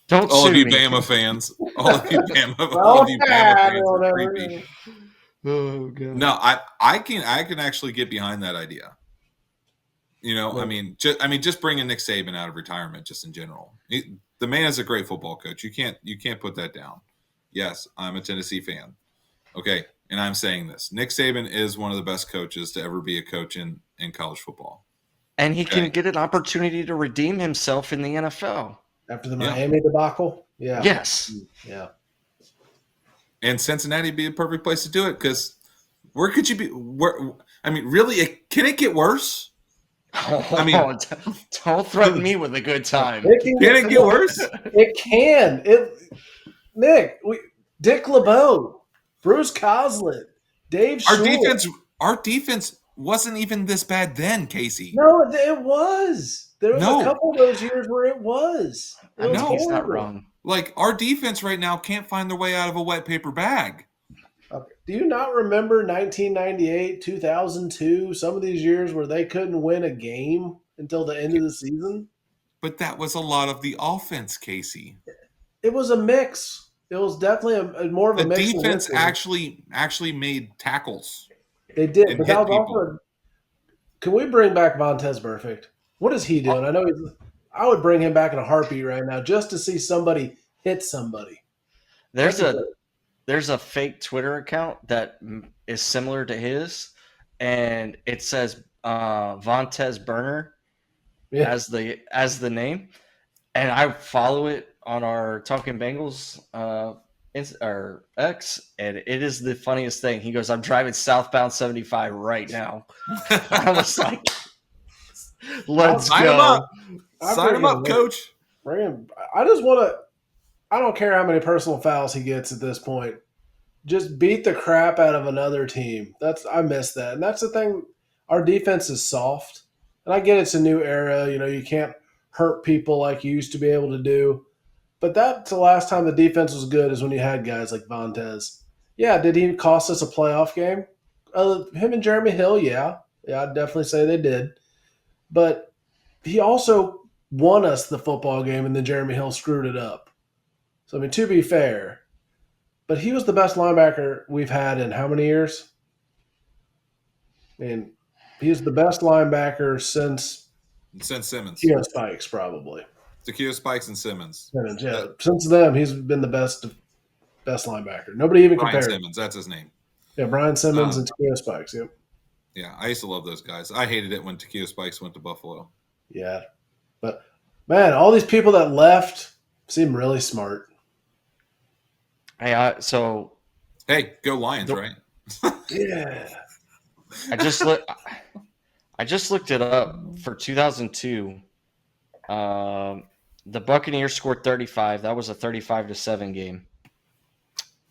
Don't all sue of you me. Bama fans. All of you Bama fans are creepy. Oh god. No, I can actually get behind that idea. I mean, just bringing Nick Saban out of retirement, just in general. The man is a great football coach. You can't put that down. Yes, I'm a Tennessee fan. Okay, and I'm saying this. Nick Saban is one of the best coaches to ever be a coach in college football. And he can get an opportunity to redeem himself in the NFL. After the Miami debacle? Yeah. Yes. Yeah. And Cincinnati would be a perfect place to do it because where could you be? I mean, really, can it get worse? I mean- don't threaten me with a good time. Can it get worse? It can. Nick, Dick LeBeau, Bruce Coslin, Dave Shule. Our defense wasn't even this bad then, Casey. No, it was. There was No. a couple of those years where it was. It was He's not horrible. wrong. Like, our defense right now can't find their way out of a wet paper bag. Okay. Do you not remember 1998, 2002, some of these years where they couldn't win a game until the end of the season? But that was a lot of the offense, Casey. It was a mix. It was definitely more of a The mix. defense actually made tackles. They did, and but hit that was people. also. Can we bring back Vontez Perfect? What is he doing? I know I would bring him back in a heartbeat right now just to see somebody hit somebody. There's a fake Twitter account that is similar to his, and it says Vontez Burner as the name, and I follow it on our Talkin Bengals or X, and it is the funniest thing. He goes, "I'm driving southbound 75 right now." I was like, "Let's Sign go!" him up. I'll Sign bring him up, him. coach. Bring him. I just want to. I don't care how many personal fouls he gets at this point. Just beat the crap out of another team. I miss that, and that's the thing. Our defense is soft, and I get it's a new era. You know, you can't hurt people like you used to be able to do. But that's the last time the defense was good is when you had guys like Vontez. Yeah, did he cost us a playoff game? Him and Jeremy Hill, yeah. I'd definitely say they did. But he also won us the football game, and then Jeremy Hill screwed it up. So, I mean, to be fair, but he was the best linebacker we've had in how many years? I mean, he's the best linebacker since Simmons. Keo Spikes, probably. Takeo Spikes and Simmons. Simmons, yeah. Since then, he's been the best linebacker. Nobody even Brian compared. Simmons, that's his name. Yeah, Brian Simmons and Takeo Spikes. Yep. Yeah, I used to love those guys. I hated it when Takeo Spikes went to Buffalo. Yeah, but man, all these people that left seem really smart. Hey, Hey, go Lions, right? Yeah. I just looked it up for 2002. The Buccaneers scored 35. That was a 35-7 game.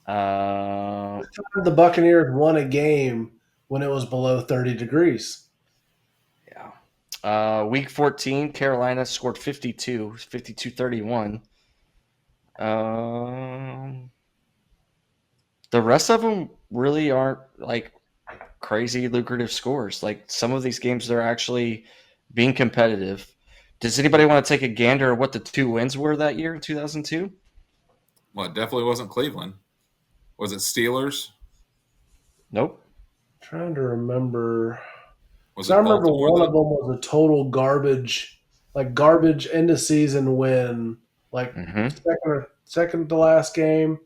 The Buccaneers won a game when it was below 30 degrees. Yeah. Week 14, Carolina scored 52-31. The rest of them really aren't like crazy lucrative scores. Like some of these games, they're actually being competitive. Does anybody want to take a gander at what the 2 wins were that year in 2002? Well, it definitely wasn't Cleveland. Was it Steelers? Nope. Trying to remember. Was I it remember Baltimore, one of though? them was a total garbage end of season win, like second to last game.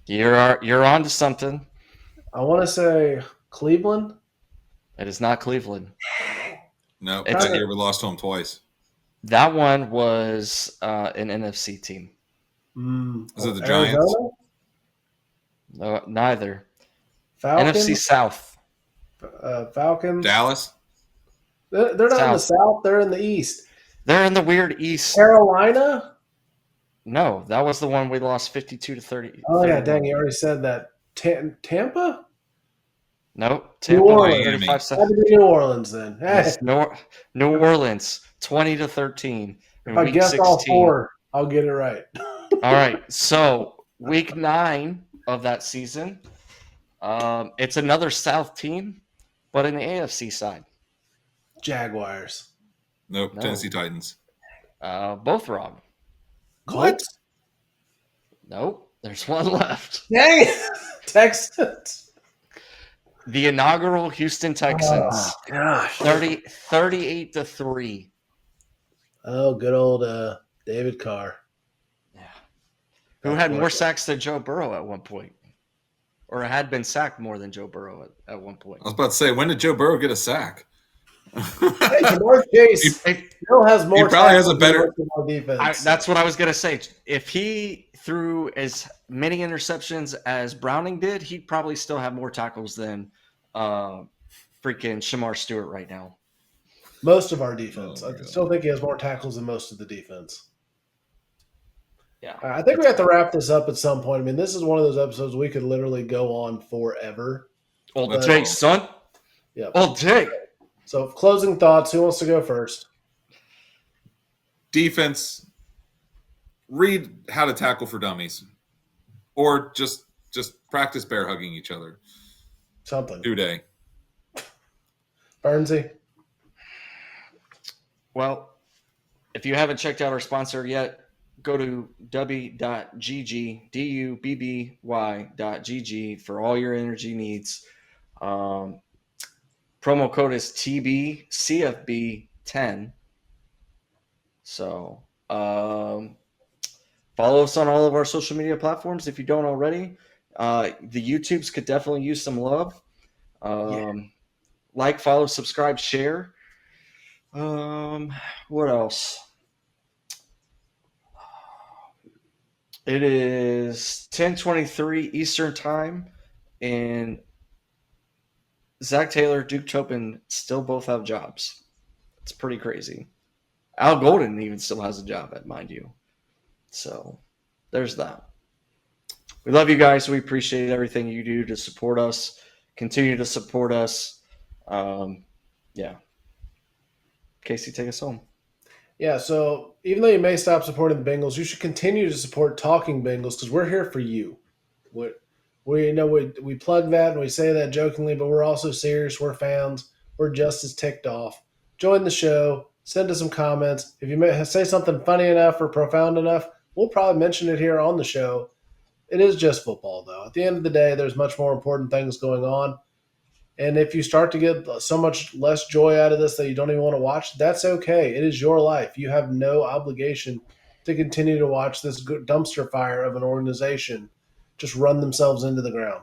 You're on to something. I want to say Cleveland. It is not Cleveland. No, It's- that year we lost to them twice. That one was an NFC team. Was it the Arizona? Giants? No, neither. Falcons? NFC South. Falcons? Dallas? They're not in the South. South. They're in the East. They're in the weird East. Carolina? No, that was the one we lost 52-30. Oh, yeah, dang, you already said that. Tampa? Nope. New Tampa Orleans. 35 Had seconds. to be New Orleans then. Hey, Yes, New Orleans 20-13 in if I week guess 16. all 4, I'll get it right. All right, so week 9 of that season, it's another South team, but in the AFC side. Jaguars. Nope, No. Tennessee Titans. Both wrong. Colts? Nope, there's one left. Dang it. Texans. The inaugural Houston Texans, Oh, gosh. 38-3. Oh, good old David Carr. Who had more sacks than Joe Burrow at one point, or had been sacked more than Joe Burrow at one point. I was about to say, when did Joe Burrow get a sack? Hey, Jamar Chase still has more. He probably has a tackles better- than our defense. That's what I was going to say. If he threw as many interceptions as Browning did, he'd probably still have more tackles than for freaking Shamar Stewart right now. Most of our defense. Oh, I God. still think he has more tackles than most of the defense. Yeah. I think we have to wrap this up at some point. I mean, this is one of those episodes we could literally go on forever. All Let's day, go. son. Yep. All day. So, closing thoughts. Who wants to go first? Defense, read How to Tackle for Dummies. Or just practice bear hugging each other. Something. 2-day. Bernsey? Well, if you haven't checked out our sponsor yet, go to dubby.gg, dubby.gg for all your energy needs. Promo code is TBCFB10. So follow us on all of our social media platforms if you don't already. The YouTubes could definitely use some love. Like, follow, subscribe, share. What else? It is 10:23 Eastern Time, and Zac Taylor, Duke Tobin still both have jobs. It's pretty crazy. Al Golden even still has a job, mind you. So there's that. We love you guys. We appreciate everything you do to support us. Continue to support us. Yeah. Casey, take us home. Yeah, so even though you may stop supporting the Bengals, you should continue to support Talking Bengals because we're here for you. We plug that and we say that jokingly, but we're also serious. We're fans. We're just as ticked off. Join the show. Send us some comments. If you may say something funny enough or profound enough, we'll probably mention it here on the show. It is just football, though. At the end of the day, there's much more important things going on. And if you start to get so much less joy out of this that you don't even want to watch, that's okay. It is your life. You have no obligation to continue to watch this dumpster fire of an organization just run themselves into the ground.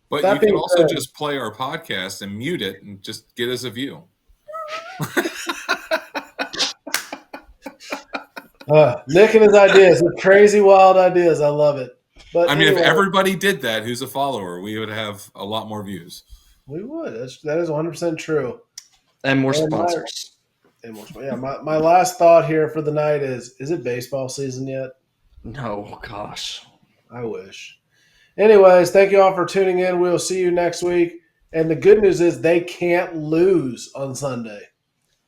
But That you can being also said- just play our podcast and mute it and just get us a view. Nick and his ideas, the crazy, wild ideas. I love it. But I mean, anyway, if everybody did that who's a follower, we would have a lot more views. we would. That is 100% true. And more And sponsors. My last thought here for the night is it baseball season yet? No, gosh. I wish. Anyways, thank you all for tuning in. We'll see you next week. And the good news is they can't lose on Sunday.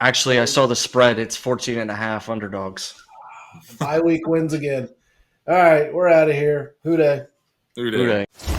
Actually, I saw the spread. It's 14.5 underdogs. Bye week wins again. All right, we're out of here. Hoo day. Through Who day. dey?